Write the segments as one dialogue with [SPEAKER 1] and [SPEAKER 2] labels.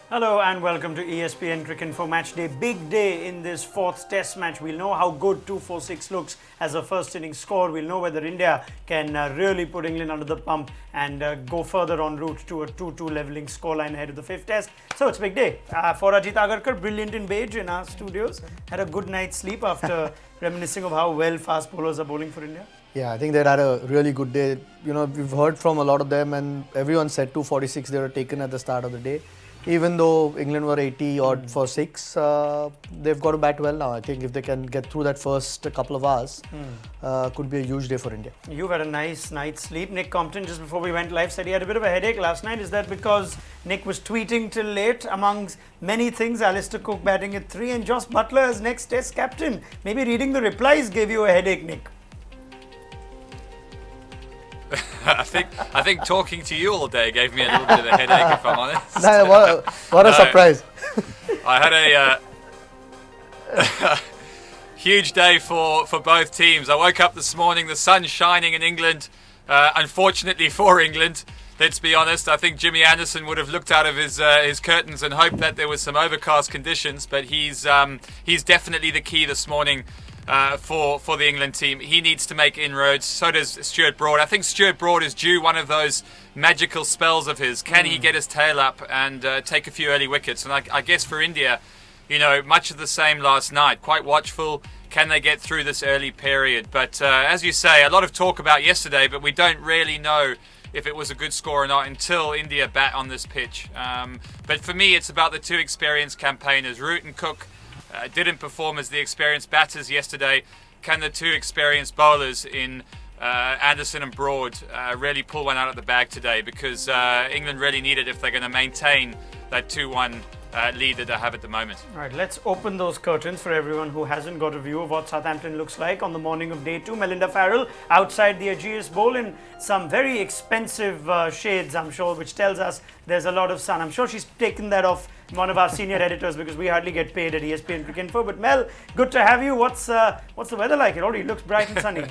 [SPEAKER 1] Hello and welcome to ESPN Cricinfo Match Day. Big day in this fourth test match. We'll know how good 246 looks as a first innings score. We'll know whether India can really put England under the pump and go further en route to a 2-2 levelling scoreline ahead of the fifth test. So it's a big day. For Ajit Agarkar, brilliant in beige in our studios. Had a good night's sleep after reminiscing of how well fast bowlers are bowling for India.
[SPEAKER 2] Yeah, I think they had a really good day. You know, we've heard from a lot of them and everyone said 246 they were taken at the start of the day. Even though England were 80 odd for 6, they've got to bat well now. I think if they can get through that first couple of hours, could be a huge day for India.
[SPEAKER 1] You've had a nice night's sleep. Nick Compton, just before we went live, said he had a bit of a headache last night. Is that because Nick was tweeting till late? Amongst many things, Alistair Cook batting at 3 and Joss Buttler as next test captain. Maybe reading the replies gave you a headache, Nick.
[SPEAKER 3] I think talking to you all day gave me a little bit of a headache, if I'm honest.
[SPEAKER 2] What a surprise.
[SPEAKER 3] I had a huge day for both teams. I woke up this morning, the sun's shining in England. Unfortunately for England, let's be honest, I think Jimmy Anderson would have looked out of his curtains and hoped that there was some overcast conditions, but he's definitely the key this morning. For the England team. He needs to make inroads, so does Stuart Broad. I think Stuart Broad is due one of those magical spells of his. Can he get his tail up and take a few early wickets? And I guess for India, you know, much of the same last night. Quite watchful. Can they get through this early period? But as you say, a lot of talk about yesterday, but we don't really know if it was a good score or not until India bat on this pitch. But for me, it's about the two experienced campaigners, Root and Cook. Didn't perform as the experienced batters yesterday. Can the two experienced bowlers in Anderson and Broad really pull one out of the bag today? Because England really need it if they're going to maintain that 2-1 lead that they have at the moment.
[SPEAKER 1] All right, let's open those curtains for everyone who hasn't got a view of what Southampton looks like on the morning of day 2. Melinda Farrell outside the Ageas Bowl in some very expensive shades, I'm sure, which tells us there's a lot of sun. I'm sure she's taken that off one of our senior editors because we hardly get paid at ESPN Cricinfo. But Mel, good to have you. What's the weather like? It already looks bright and sunny.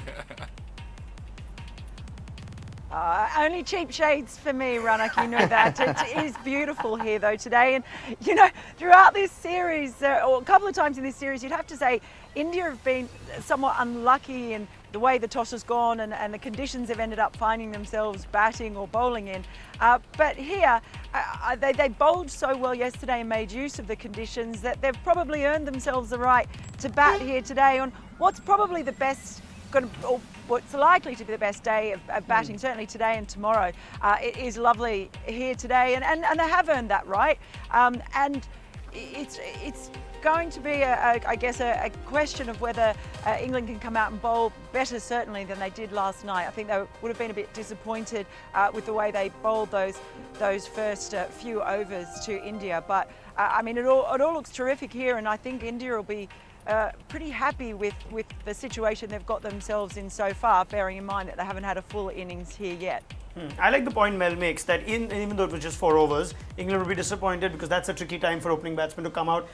[SPEAKER 4] Only cheap shades for me, Ranak, you know that. It is beautiful here though today, and you know, throughout this series, or a couple of times in this series, you'd have to say India have been somewhat unlucky in the way the toss has gone and the conditions they've ended up finding themselves batting or bowling in. But here, they bowled so well yesterday and made use of the conditions that they've probably earned themselves the right to bat here today on what's probably the best, or what's likely to be the best day of batting, certainly today and tomorrow. It is lovely here today, and they have earned that right. And it's going to be, I guess, a question of whether England can come out and bowl better, certainly, than they did last night. I think they would have been a bit disappointed with the way they bowled those first few overs to India. But I mean, it all looks terrific here, and I think India will be pretty happy with the situation they've got themselves in so far, bearing in mind that they haven't had a full innings here yet.
[SPEAKER 1] I like the point Mel makes that even though it was just 4 overs, England will be disappointed because that's a tricky time for opening batsmen to come out.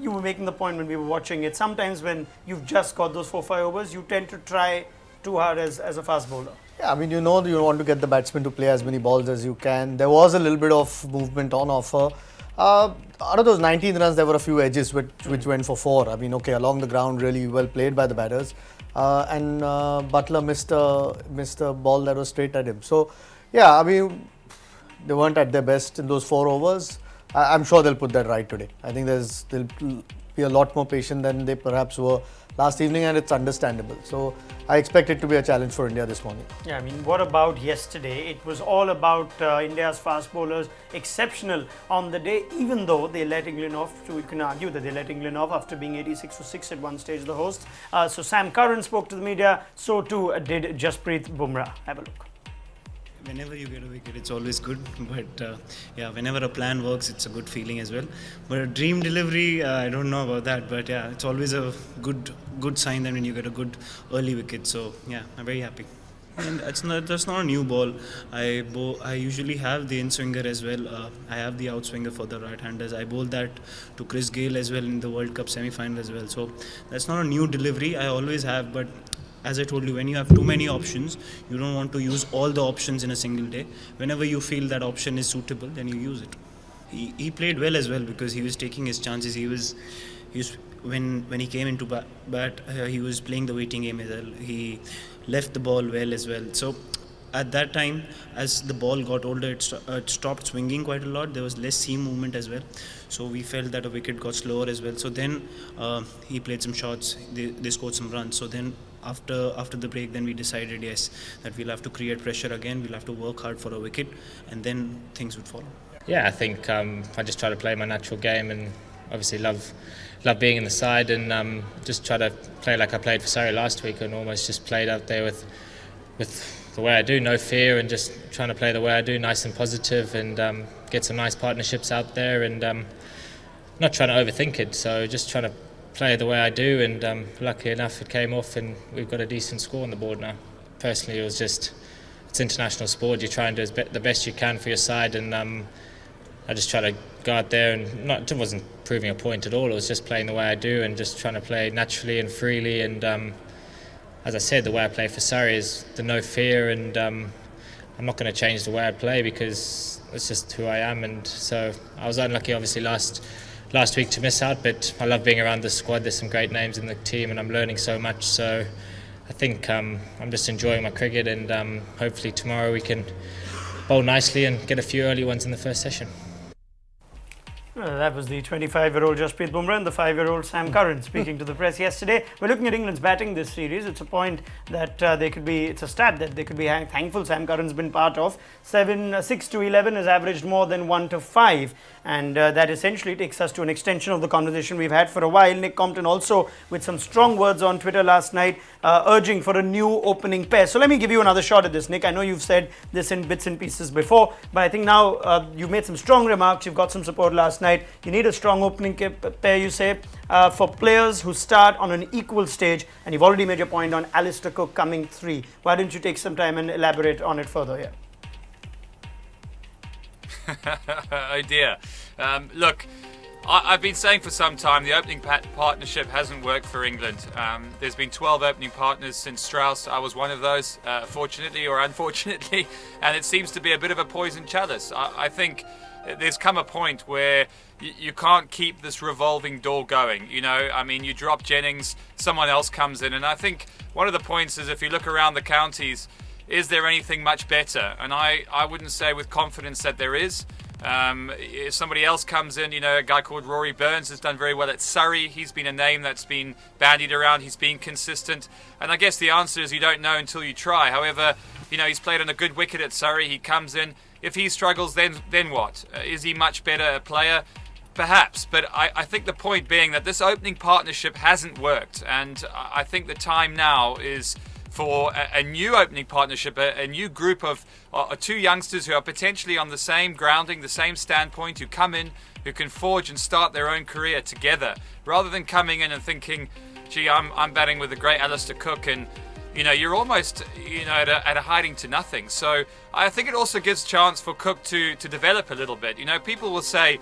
[SPEAKER 1] You were making the point when we were watching it. Sometimes when you've just got those 4-5 overs, you tend to try too hard as a fast bowler.
[SPEAKER 2] Yeah, I mean, you know, you want to get the batsman to play as many balls as you can. There was a little bit of movement on offer. Out of those 19 runs, there were a few edges which went for 4. I mean, okay, along the ground, really well played by the batters. And Buttler missed a ball that was straight at him. So, yeah, I mean, they weren't at their best in those 4 overs. I'm sure they'll put that right today. I think they'll be a lot more patient than they perhaps were last evening, and it's understandable. So I expect it to be a challenge for India this morning.
[SPEAKER 1] Yeah, I mean, what about yesterday? It was all about India's fast bowlers, exceptional on the day, even though they let England off. You can argue that they let England off after being 86 for 6 at one stage, the hosts. So Sam Curran spoke to the media, so too did Jasprit Bumrah. Have a look.
[SPEAKER 5] Whenever you get a wicket, it's always good. But yeah, whenever a plan works, it's a good feeling as well. But a dream delivery, I don't know about that. But yeah, it's always a good sign that when you get a good early wicket. So yeah, I'm very happy. And that's not a new ball. I usually have the in swinger as well. I have the outswinger for the right-handers. I bowled that to Chris Gayle as well in the World Cup semi-final as well. So that's not a new delivery. I always have, but as I told you, when you have too many options, you don't want to use all the options in a single day. Whenever you feel that option is suitable, then you use it. he played well as well because he was taking his chances. He was when he came into bat, he was playing the waiting game as well. He left the ball well as well. So at that time, as the ball got older, it stopped swinging quite a lot. There was less seam movement as well. So we felt that a wicket got slower as well. So then he played some shots. They scored some runs. So then after the break, then we decided, yes, that we'll have to create pressure again. We'll have to work hard for a wicket, and then things would follow.
[SPEAKER 6] Yeah, I think I just try to play my natural game, and obviously love being in the side, and just try to play like I played for Surrey last week, and almost just played out there with the way I do, no fear, and just trying to play the way I do, nice and positive, and get some nice partnerships out there, and not trying to overthink it. So just trying to play the way I do, and lucky enough it came off, and we've got a decent score on the board now. Personally, it was just, it's international sport. You try and do the best you can for your side, and I just try to go out there and it wasn't proving a point at all. It was just playing the way I do and just trying to play naturally and freely. And as I said, the way I play for Surrey is the no fear, and I'm not going to change the way I play because it's just who I am. And so I was unlucky, obviously, last week to miss out, but I love being around the squad. There's some great names in the team, and I'm learning so much. So I think I'm just enjoying my cricket, and hopefully tomorrow we can bowl nicely and get a few early ones in the first session.
[SPEAKER 1] That was the 25-year-old Jasprit Bumrah and the 5-year-old Sam Curran speaking to the press yesterday. We're looking at England's batting this series. It's a point that it's a stat that they could be thankful Sam Curran's been part of. 6 to 11 has averaged more than 1 to 5. And that essentially takes us to an extension of the conversation we've had for a while. Nick Compton also with some strong words on Twitter last night, urging for a new opening pair. So let me give you another shot at this, Nick. I know you've said this in bits and pieces before, but I think now you've made some strong remarks. You've got some support last night. You need a strong opening pair, you say, for players who start on an equal stage. And you've already made your point on Alistair Cook coming 3. Why don't you take some time and elaborate on it further here?
[SPEAKER 3] Oh dear. Look, I've been saying for some time the opening partnership hasn't worked for England. There's been 12 opening partners since Strauss. I was one of those, fortunately or unfortunately, and it seems to be a bit of a poison chalice. I think there's come a point where you can't keep this revolving door going. You know, I mean, you drop Jennings, someone else comes in, and I think one of the points is if you look around the counties, is there anything much better? And I wouldn't say with confidence that there is. If somebody else comes in, you know, a guy called Rory Burns has done very well at Surrey. He's been a name that's been bandied around. He's been consistent. And I guess the answer is you don't know until you try. However, you know, he's played on a good wicket at Surrey. He comes in. If he struggles, then what? Is he much better a player? Perhaps. But I think the point being that this opening partnership hasn't worked. And I think the time now is for a new opening partnership, a new group of 2 youngsters who are potentially on the same grounding, the same standpoint, who come in, who can forge and start their own career together, rather than coming in and thinking, gee, I'm batting with the great Alistair Cook, and you know, you're almost, you know, at a hiding to nothing. So I think it also gives chance for Cook to develop a little bit. You know, people will say,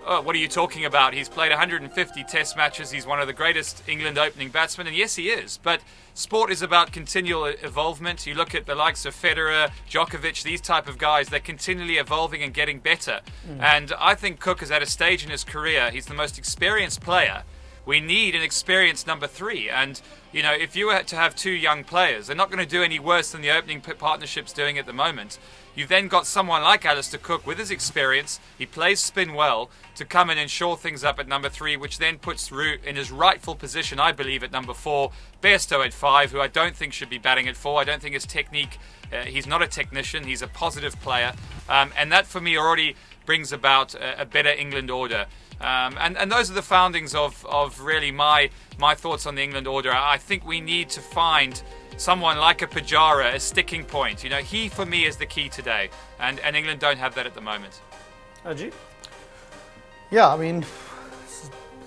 [SPEAKER 3] oh, what are you talking about? He's played 150 test matches. He's one of the greatest England opening batsmen. And yes, he is. But sport is about continual evolvement. You look at the likes of Federer, Djokovic, these type of guys, they're continually evolving and getting better. And I think Cook is at a stage in his career, he's the most experienced player. We need an experienced number 3. And, you know, if you were to have 2 young players, they're not going to do any worse than the opening partnership's doing at the moment. You've then got someone like Alistair Cook with his experience, he plays spin well, to come in and shore things up at number 3, which then puts Root in his rightful position, I believe, at number 4. Bairstow at 5, who I don't think should be batting at 4. I don't think his technique, he's not a technician, he's a positive player. And that for me already brings about a better England order. And those are the foundings of really my thoughts on the England order. I think we need to find someone like a Pujara, a sticking point. You know, he for me is the key today, and England don't have that at the moment.
[SPEAKER 1] Ajit?
[SPEAKER 2] Yeah, I mean,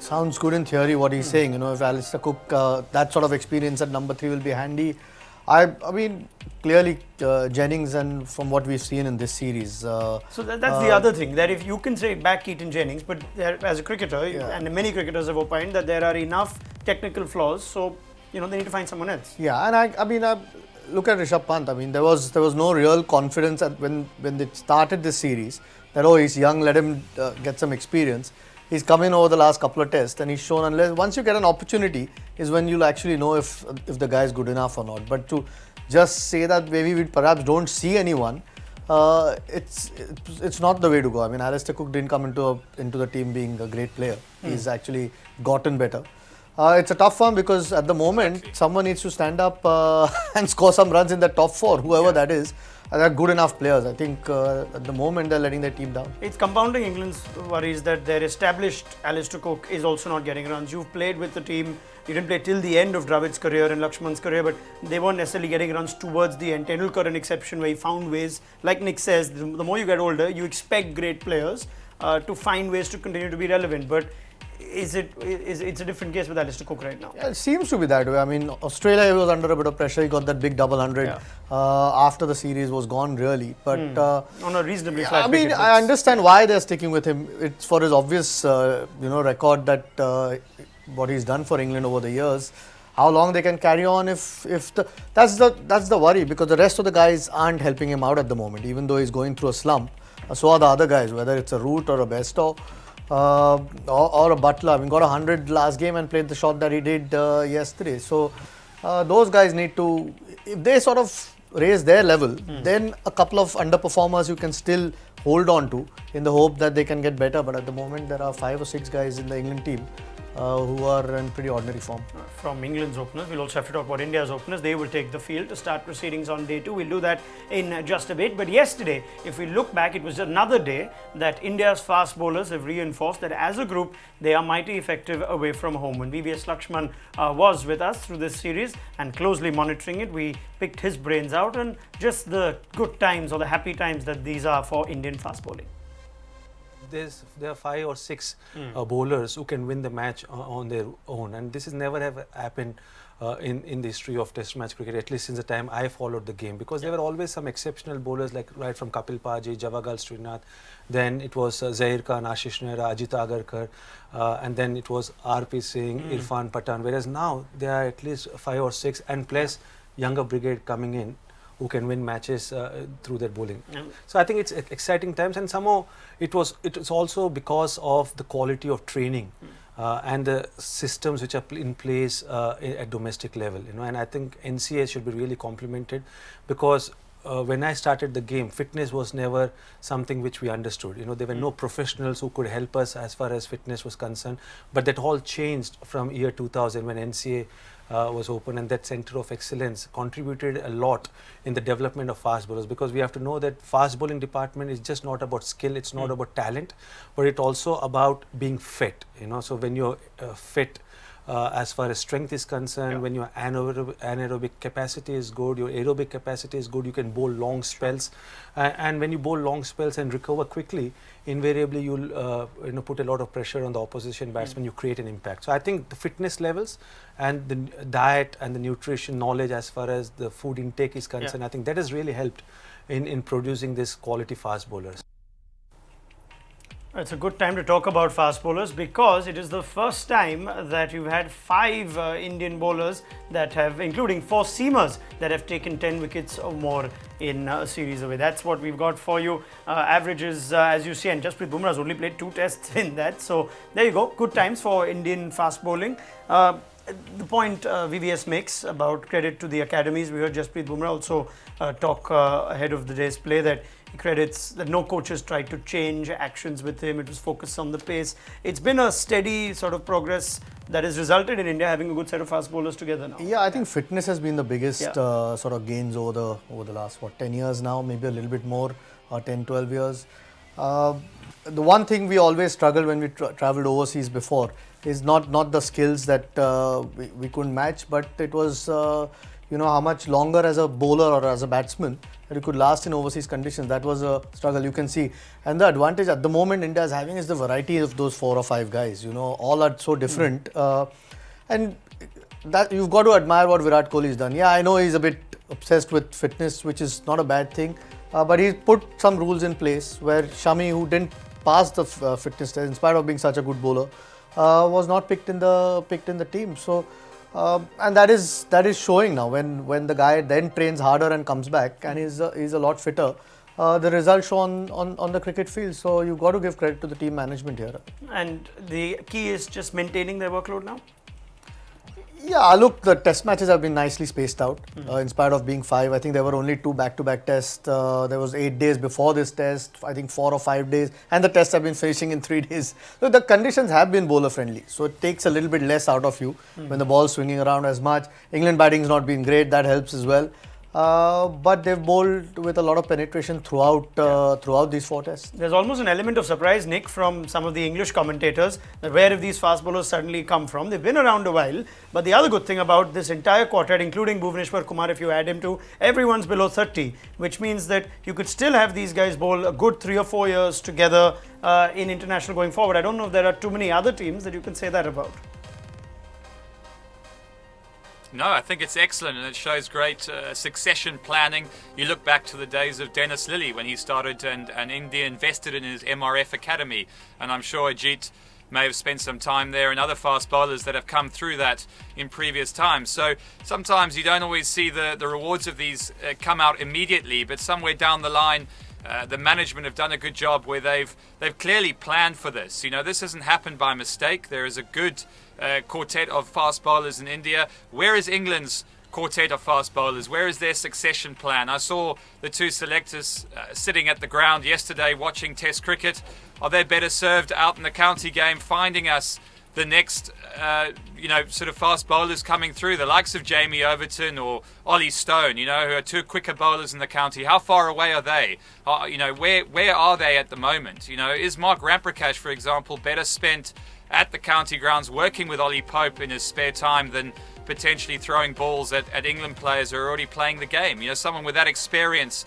[SPEAKER 2] sounds good in theory what he's saying. You know, if Alistair Cook, that sort of experience at number 3 will be handy. I mean, clearly Jennings, and from what we've seen in this series.
[SPEAKER 1] So that's the other thing, that if you can say back Keaton Jennings, but as a cricketer, and many cricketers have opined that there are enough technical flaws, so, you know, they need to find someone else.
[SPEAKER 2] Yeah, and I mean, look at Rishabh Pant. I mean, there was no real confidence when they started this series that he's young, let him get some experience. He's come in over the last couple of tests and he's shown, unless once you get an opportunity is when you'll actually know if the guy is good enough or not. But to just say that maybe we perhaps don't see anyone, it's not the way to go. I mean, Alistair Cook didn't come into the team being a great player. He's actually gotten better. It's a tough one because at the moment someone needs to stand up and score some runs in the top 4, whoever that is. And they're good enough players. I think at the moment they're letting their team down.
[SPEAKER 1] It's compounding England's worries that their established Alistair Cook is also not getting runs. You've played with the team. You didn't play till the end of Dravid's career and Lakshman's career, but they weren't necessarily getting runs towards the end. Tendulkar an exception where he found ways. Like Nick says, the more you get older, you expect great players to find ways to continue to be relevant. But it's a different case with Alistair Cook right now.
[SPEAKER 2] Yeah, it seems to be that way. I mean, Australia was under a bit of pressure. He got that big double 100 after the series was gone, really. But
[SPEAKER 1] on a reasonably flat
[SPEAKER 2] I mean, I understand why they're sticking with him. It's for his obvious, record that what he's done for England over the years. How long they can carry on that's the worry, because the rest of the guys aren't helping him out at the moment, even though he's going through a slump. So are the other guys, whether it's a Root or a Bairstow. Or a Butler. I mean, got 100 last game and played the shot that he did yesterday. So those guys need to, if they sort of raise their level, then a couple of underperformers you can still hold on to in the hope that they can get better. But at the moment, there are 5 or 6 guys in the England team who are in pretty ordinary form.
[SPEAKER 1] From England's openers, we'll also have to talk about India's openers. They will take the field to start proceedings on day 2. We'll do that in just a bit. But yesterday, if we look back, it was another day that India's fast bowlers have reinforced that as a group, they are mighty effective away from home. When VVS Lakshman was with us through this series and closely monitoring it, we picked his brains out and just the good times or the happy times that these are for Indian fast bowling.
[SPEAKER 7] There are 5 or 6 bowlers who can win the match on their own, and this has never have happened in the history of Test match cricket, at least since the time I followed the game, because there were always some exceptional bowlers, like right from Kapil Paji, Javagal Srinath, then it was Zair Khan, Ashish Nehra, Ajit Agarkar, and then it was RP Singh, Irfan Pathan, whereas now there are at least 5 or 6, and plus younger brigade coming in who can win matches through their bowling. So I think it's exciting times, and somehow it was also because of the quality of training and the systems which are in place at domestic level. And I think NCA should be really complimented, because when I started the game, fitness was never something which we understood. There were no professionals who could help us as far as fitness was concerned. But that all changed from year 2000 when NCA was open, and that center of excellence contributed a lot in the development of fast bowlers, because we have to know that fast bowling department is just not about skill, it's not about talent, but it's also about being fit. So when you're fit, as far as strength is concerned, when your anaerobic capacity is good, your aerobic capacity is good, you can bowl long spells, and when you bowl long spells and recover quickly, invariably you'll put a lot of pressure on the opposition batsman, you create an impact. So I think the fitness levels and the diet and the nutrition knowledge as far as the food intake is concerned, I think that has really helped in producing this quality fast bowlers.
[SPEAKER 1] It's a good time to talk about fast bowlers, because it is the first time that you've had 5 Indian bowlers that have, including 4 seamers, that have taken 10 wickets or more in a series away. That's what we've got for you. Averages, as you see, and Jasprit Bumrah has only played 2 tests in that. So there you go. Good times for Indian fast bowling. The point VVS makes about credit to the academies. We heard Jasprit Bumrah also talk ahead of the day's play that he credits that no coaches tried to change actions with him. It was focused on the pace. It's been a steady sort of progress that has resulted in India having a good set of fast bowlers together now.
[SPEAKER 2] Yeah, I think fitness has been the biggest sort of gains over the last 10 years now, maybe a little bit more, 10, 12 years. The one thing we always struggled when we travelled overseas before is not the skills that we couldn't match, but it was how much longer as a bowler or as a batsman that you could last in overseas conditions. That was a struggle, you can see. And the advantage at the moment India is having is the variety of those 4 or 5 guys. All are so different. And that you've got to admire what Virat Kohli has done. Yeah, I know he's a bit obsessed with fitness, which is not a bad thing. But he's put some rules in place where Shami, who didn't pass the fitness test in spite of being such a good bowler, was not picked in the team. So And that is showing now. When the guy then trains harder and comes back and is a lot fitter, the results show on the cricket field. So you've got to give credit to the team management here.
[SPEAKER 1] And the key is just maintaining their workload now?
[SPEAKER 2] Yeah, look, the test matches have been nicely spaced out. In spite of being 5, I think there were only 2 back-to-back tests. There was 8 days before this test, I think 4 or 5 days, and the tests have been finishing in 3 days. So the conditions have been bowler-friendly. So it takes a little bit less out of you when the ball's swinging around as much. England batting's not been great, that helps as well. But they've bowled with a lot of penetration throughout these 4 tests.
[SPEAKER 1] There's almost an element of surprise, Nick, from some of the English commentators that where have these fast bowlers suddenly come from? They've been around a while, but the other good thing about this entire quartet, including Bhuvneshwar Kumar, if you add him to, everyone's below 30, which means that you could still have these guys bowl a good 3 or 4 years together in international going forward. I don't know if there are too many other teams that you can say that about.
[SPEAKER 3] No, I think it's excellent and it shows great succession planning. You look back to the days of Dennis Lilly when he started and India invested in his MRF academy, and I'm sure Ajit may have spent some time there and other fast bowlers that have come through that in previous times. So sometimes you don't always see the rewards of these come out immediately, but somewhere down the line the management have done a good job where they've clearly planned for this. You know, this hasn't happened by mistake. There is a good quartet of fast bowlers in India. Where is England's quartet of fast bowlers? Where is their succession plan? I saw the 2 selectors sitting at the ground yesterday watching Test cricket. Are they better served out in the county game finding us the next sort of fast bowlers coming through, the likes of Jamie Overton or Ollie Stone, who are 2 quicker bowlers in the county? How far away are they? Where are they at the moment? Is Mark Ramprakash, for example, better spent at the county grounds working with Ollie Pope in his spare time than potentially throwing balls at England players who are already playing the game? Someone with that experience,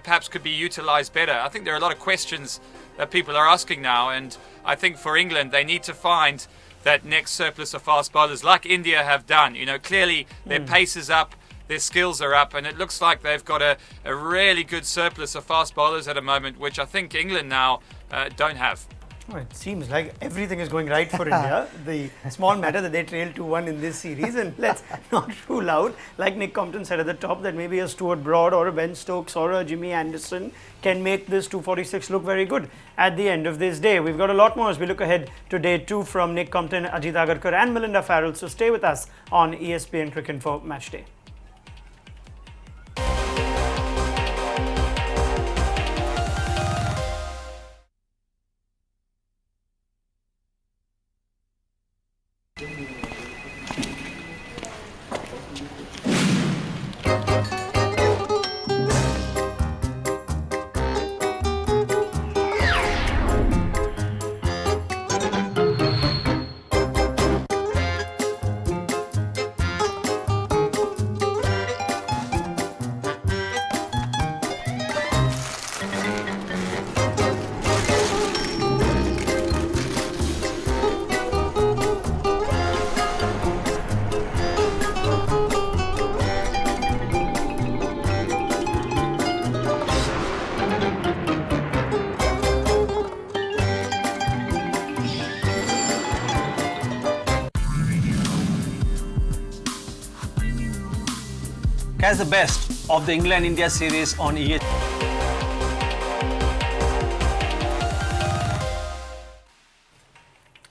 [SPEAKER 3] perhaps could be utilised better. I think there are a lot of questions that people are asking now, and I think for England they need to find that next surplus of fast bowlers like India have done. Clearly their pace is up, their skills are up, and it looks like they've got a really good surplus of fast bowlers at a moment, which I think England now don't have.
[SPEAKER 1] Oh, it seems like everything is going right for India. The small matter that they trailed 2-1 in this series, and let's not rule out, like Nick Compton said at the top, that maybe a Stuart Broad or a Ben Stokes or a Jimmy Anderson can make this 246 look very good at the end of this day. We've got a lot more as we look ahead to day 2 from Nick Compton, Ajit Agarkar and Melinda Farrell. So stay with us on ESPN Cricinfo Match Day.
[SPEAKER 8] Catch the best of the England-India series on ESPN.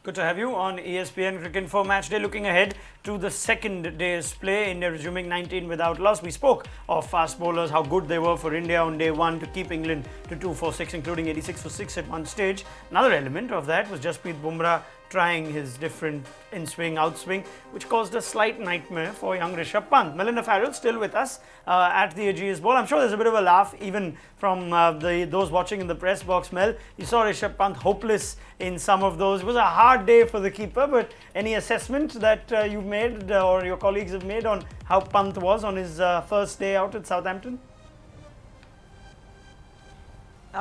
[SPEAKER 1] Good to have you on ESPN Cricinfo Match Day. Looking ahead to the second day's play, India resuming 19 without loss. We spoke of fast bowlers, how good they were for India on day 1 to keep England to 246, including 86 for 6 at one stage. Another element of that was Jasprit Bumrah trying his different in-swing, out-swing, which caused a slight nightmare for young Rishabh Pant. Melinda Farrell still with us at the Ageas Bowl. I'm sure there's a bit of a laugh even from those watching in the press box. Mel, you saw Rishabh Pant hopeless in some of those. It was a hard day for the keeper, but any assessment that you've made or your colleagues have made on how Pant was on his first day out at Southampton?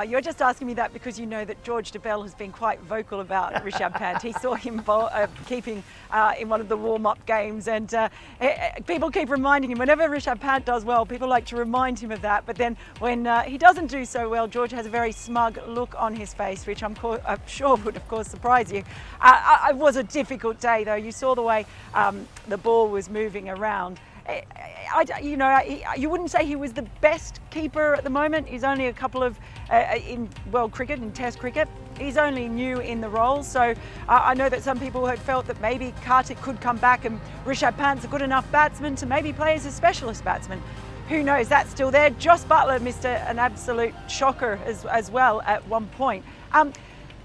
[SPEAKER 4] You're just asking me that because you know that George DeBell has been quite vocal about Rishabh Pant. He saw him keeping in one of the warm-up games, and people keep reminding him whenever Rishabh Pant does well, people like to remind him of that. But then when he doesn't do so well, George has a very smug look on his face, which I'm sure would, of course, surprise you. It was a difficult day, though. You saw the way the ball was moving around. You wouldn't say he was the best keeper at the moment. He's only a couple of in world cricket, in Test cricket. He's only new in the role, so I know that some people had felt that maybe Kartik could come back and Rishabh Pant's a good enough batsman to maybe play as a specialist batsman. Who knows? That's still there. Joss Buttler missed an absolute shocker as well at one point.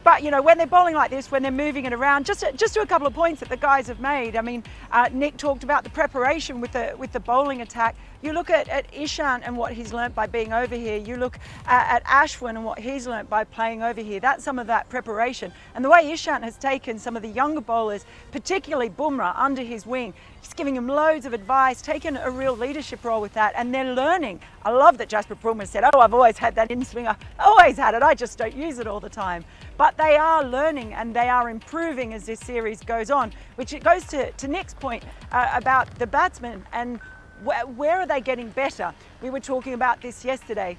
[SPEAKER 4] But you know, when they're bowling like this, when they're moving it around, just to a couple of points that the guys have made. I mean, Nick talked about the preparation with the bowling attack. You look at Ishant and what he's learnt by being over here. You look at Ashwin and what he's learnt by playing over here. That's some of that preparation. And the way Ishant has taken some of the younger bowlers, particularly Bumrah, under his wing. He's giving them loads of advice, taken a real leadership role with that, and they're learning. I love that Jasper Bumrah said, "Oh, I've always had that in-swing. I always had it. I just don't use it all the time." But they are learning and they are improving as this series goes on, which it goes to Nick's point about the batsmen and where are they getting better. We were talking about this yesterday,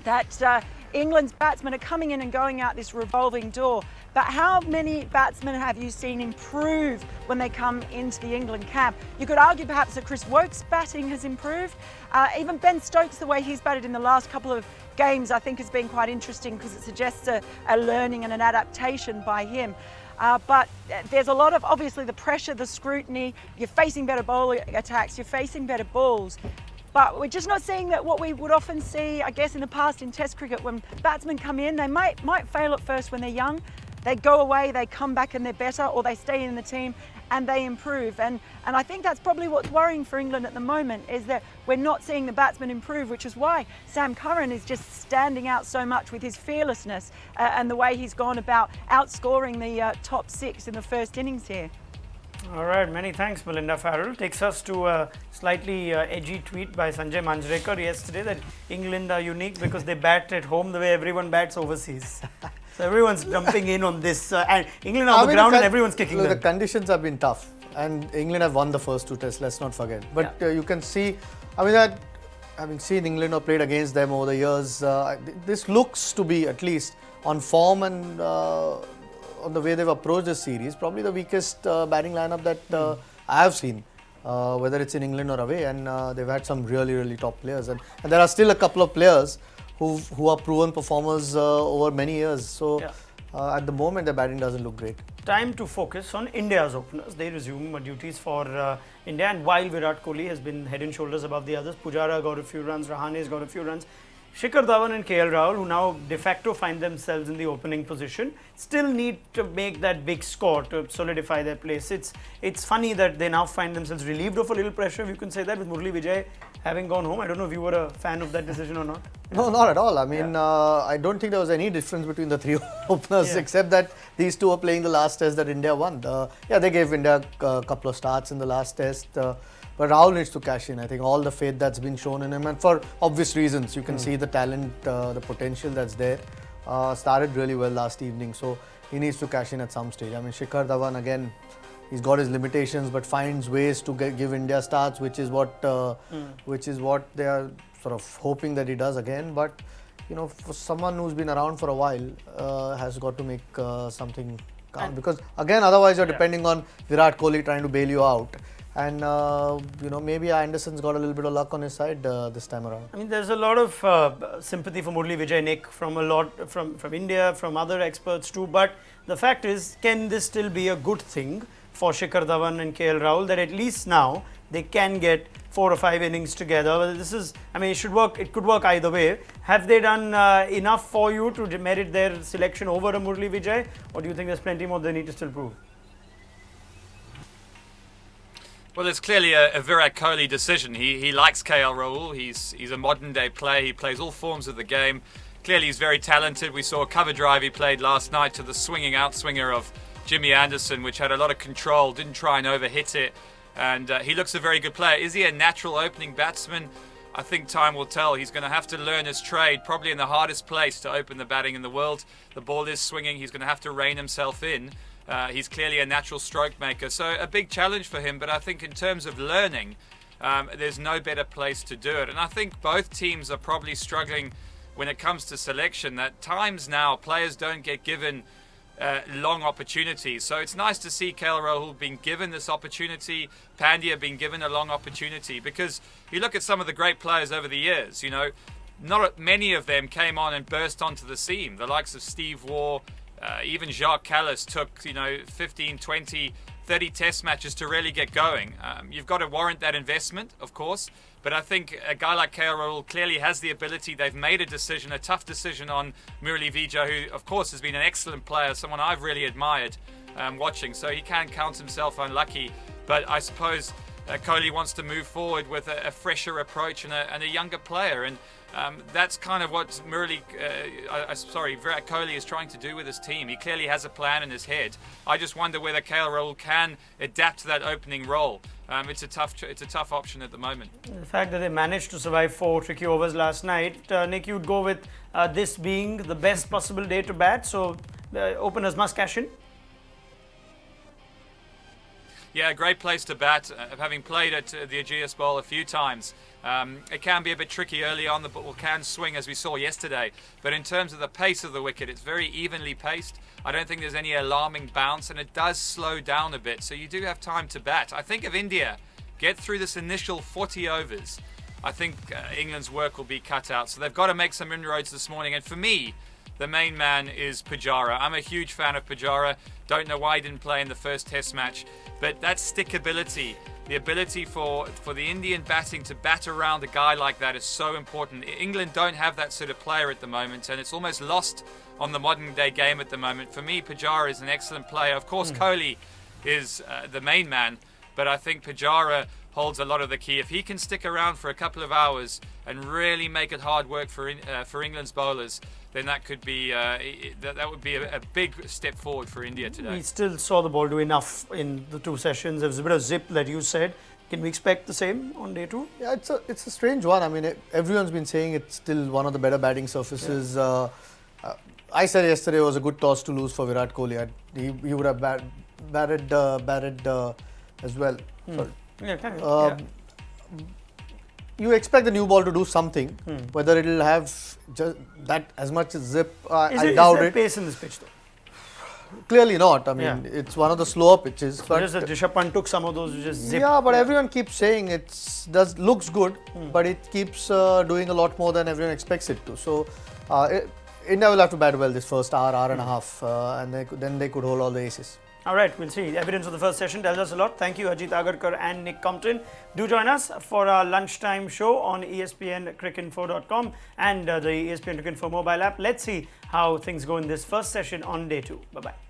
[SPEAKER 4] that England's batsmen are coming in and going out this revolving door. But how many batsmen have you seen improve when they come into the England camp? You could argue perhaps that Chris Woakes' batting has improved. Even Ben Stokes, the way he's batted in the last couple of games, I think has been quite interesting because it suggests a learning and an adaptation by him. But there's a lot of, obviously, the pressure, the scrutiny. You're facing better bowling attacks, you're facing better balls. But we're just not seeing that what we would often see, I guess, in the past in Test cricket, when batsmen come in, they might fail at first when they're young. They go away, they come back and they're better, or they stay in the team and they improve. And I think that's probably what's worrying for England at the moment, is that we're not seeing the batsmen improve, which is why Sam Curran is just standing out so much with his fearlessness and the way he's gone about outscoring the top six in the first innings here.
[SPEAKER 1] All right, many thanks, Melinda Farrell. Takes us to a slightly edgy tweet by Sanjay Manjrekar yesterday that England are unique because they bat at home the way everyone bats overseas. So everyone's jumping in on this, and England on the ground and everyone's kicking them.
[SPEAKER 2] The conditions have been tough, and England have won the first two tests, let's not forget. But you can see, I mean, that having seen England or played against them over the years, this looks to be, at least on form and on the way they've approached this series, probably the weakest batting lineup that I have seen, whether it's in England or away. And they've had some really, really top players, and there are still a couple of players who are proven performers over many years. So at the moment, the batting doesn't look great.
[SPEAKER 1] Time to focus on India's openers. They resume duties for India, and while Virat Kohli has been head and shoulders above the others, Pujara got a few runs, Rahane's got a few runs, Shikhar Dhawan and KL Rahul, who now de facto find themselves in the opening position, still need to make that big score to solidify their place. It's funny that they now find themselves relieved of a little pressure, if you can say that, with Murali Vijay having gone home. I don't know if you were a fan of that decision or not.
[SPEAKER 2] No, not at all. I mean, I don't think there was any difference between the three openers, except that these two are playing the last test that India won. They gave India a couple of starts in the last test. But Rahul needs to cash in. I think all the faith that's been shown in him, and for obvious reasons, you can see the talent, the potential that's there. Started really well last evening, so he needs to cash in at some stage. I mean, Shikhar Dhawan, again, he's got his limitations, but finds ways to give India starts, which is what they are sort of hoping that he does again. But you know, for someone who's been around for a while, has got to make something count, because again, otherwise you're depending on Virat Kohli trying to bail you out. And you know, maybe Anderson's got a little bit of luck on his side this time around.
[SPEAKER 1] I mean, there's a lot of sympathy for Murali Vijay, Nick, from India, from other experts too. But the fact is, can this still be a good thing for Shikhar Dhawan and KL Rahul, that at least now they can get 4 or 5 innings together? This is, I mean, it should work. It could work either way. Have they done enough for you to merit their selection over a Murali Vijay, or do you think there's plenty more they need to still prove?
[SPEAKER 3] Well, it's clearly a Virat Kohli decision. He likes KL Rahul. He's a modern day player. He plays all forms of the game. Clearly he's very talented. We saw a cover drive he played last night to the swinging outswinger of Jimmy Anderson, which had a lot of control, didn't try and overhit it. And he looks a very good player. Is he a natural opening batsman? I think time will tell. He's going to have to learn his trade, probably in the hardest place to open the batting in the world. The ball is swinging. He's going to have to rein himself in. He's clearly a natural stroke maker, so a big challenge for him. But I think in terms of learning, there's no better place to do it. And I think both teams are probably struggling when it comes to selection. That times now players don't get given long opportunities. So it's nice to see KL Rahul being given this opportunity, Pandya being given a long opportunity, because you look at some of the great players over the years, you know, not many of them came on and burst onto the scene. The likes of Steve Waugh, even Jacques Kallis took, 15, 20, 30 test matches to really get going. You've got to warrant that investment, of course, but I think a guy like KL Rahul clearly has the ability. They've made a decision, a tough decision on Murali Vijay, who, of course, has been an excellent player, someone I've really admired watching, so he can count himself unlucky. But I suppose Kohli wants to move forward with a fresher approach and a younger player, and that's kind of what Virat Kohli is trying to do with his team. He clearly has a plan in his head. I just wonder whether KL Rahul can adapt to that opening role. It's a tough option at the moment.
[SPEAKER 1] The fact that they managed to survive 4 tricky overs last night, Nick, you'd go with this being the best possible day to bat, so the openers must cash in.
[SPEAKER 3] Yeah, great place to bat. Having played at the Ageas Bowl a few times, it can be a bit tricky early on. The ball can swing, as we saw yesterday. But in terms of the pace of the wicket, it's very evenly paced. I don't think there's any alarming bounce, and it does slow down a bit. So you do have time to bat. I think if India get through this initial 40 overs, I think England's work will be cut out. So they've got to make some inroads this morning. And for me, the main man is Pujara. I'm a huge fan of Pujara. Don't know why he didn't play in the first test match. But that stickability, the ability for the Indian batting to bat around a guy like that is so important. England don't have that sort of player at the moment, and it's almost lost on the modern day game at the moment. For me, Pujara is an excellent player. Of course, Kohli is the main man, but I think Pujara holds a lot of the key. If he can stick around for a couple of hours and really make it hard work for England's bowlers, then that could be that would be a big step forward for India today.
[SPEAKER 1] We still saw the ball do enough in the 2 sessions. There was a bit of zip that you said. Can we expect the same on day 2?
[SPEAKER 2] Yeah, it's a strange one. I mean, everyone's been saying it's still one of the better batting surfaces. Yeah. I said yesterday it was a good toss to lose for Virat Kohli. He would have batted as well. Sorry.
[SPEAKER 1] Yeah,
[SPEAKER 2] you expect the new ball to do something. Whether it'll have just that as much as zip, I doubt it.
[SPEAKER 1] Pace in this pitch though?
[SPEAKER 2] Clearly not. I mean, it's one of the slower pitches. But
[SPEAKER 1] just that Rishabh Pant took some of those just zip.
[SPEAKER 2] Yeah, but everyone keeps saying looks good, but it keeps doing a lot more than everyone expects it to. So India will have to bat well this first hour and a half, and then they could hold all the aces.
[SPEAKER 1] All right, we'll see. The evidence of the first session tells us a lot. Thank you, Ajit Agarkar and Nick Compton. Do join us for our lunchtime show on ESPN Cricinfo.com and the ESPN Cricinfo mobile app. Let's see how things go in this first session on day 2. Bye-bye.